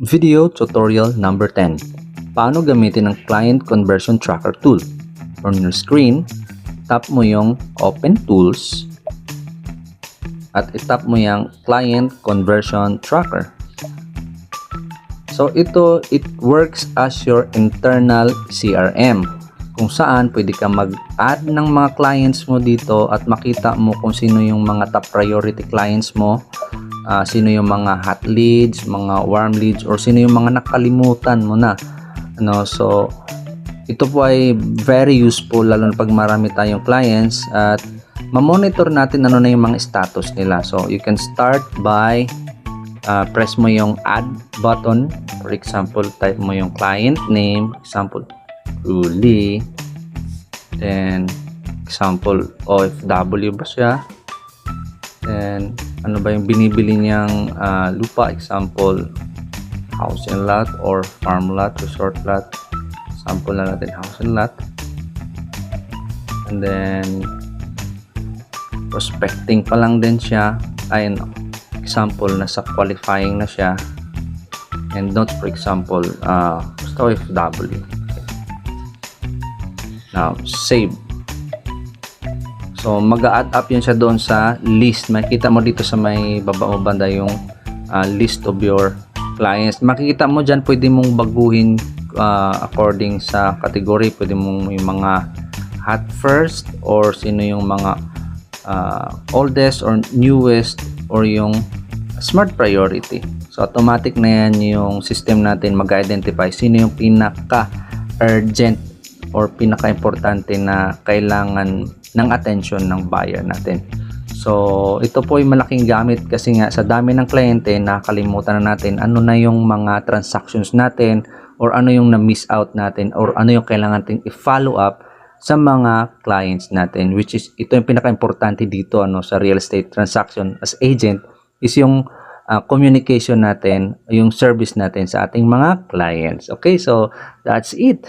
Video tutorial number 10. Paano gamitin ang Client Conversion Tracker tool? On your screen, tap mo yung Open Tools at itap mo yung Client Conversion Tracker. So it works as your internal CRM kung saan pwede ka mag-add ng mga clients mo dito at makita mo kung sino yung mga top priority clients mo, sino yung mga hot leads, mga warm leads, or sino yung mga nakalimutan mo na. So ito po ay very useful lalo na pag marami tayong clients at ma-monitor natin ano na yung mga status nila. So you can start by press mo yung add button. For example, type mo yung client name, example Uli, then example OFW ba siya, then ano ba yung binibili niyang lupa, example house and lot or farm lot, resort lot, example na natin house and lot, and then prospecting pa lang din siya, ayun, example nasa qualifying na siya, and notes for example OFW. Now save. So mag-a-add up yun siya doon sa list. Makikita mo dito sa may baba mo banda yung list of your clients. Makikita mo dyan, pwede mong baguhin according sa category. Pwede mong yung mga hot first or sino yung mga oldest or newest or yung smart priority. So automatic na yan yung system natin mag-identify sino yung pinaka-urgent or pinaka-importante na kailangan ng attention ng buyer natin. So ito po ay malaking gamit kasi nga sa dami ng kliyente nakalimutan na natin ano na yung mga transactions natin or ano yung na-miss out natin or ano yung kailangan natin i-follow up sa mga clients natin, which is ito yung pinaka-importante dito sa real estate transaction as agent is yung communication natin, yung service natin sa ating mga clients. Okay, so that's it.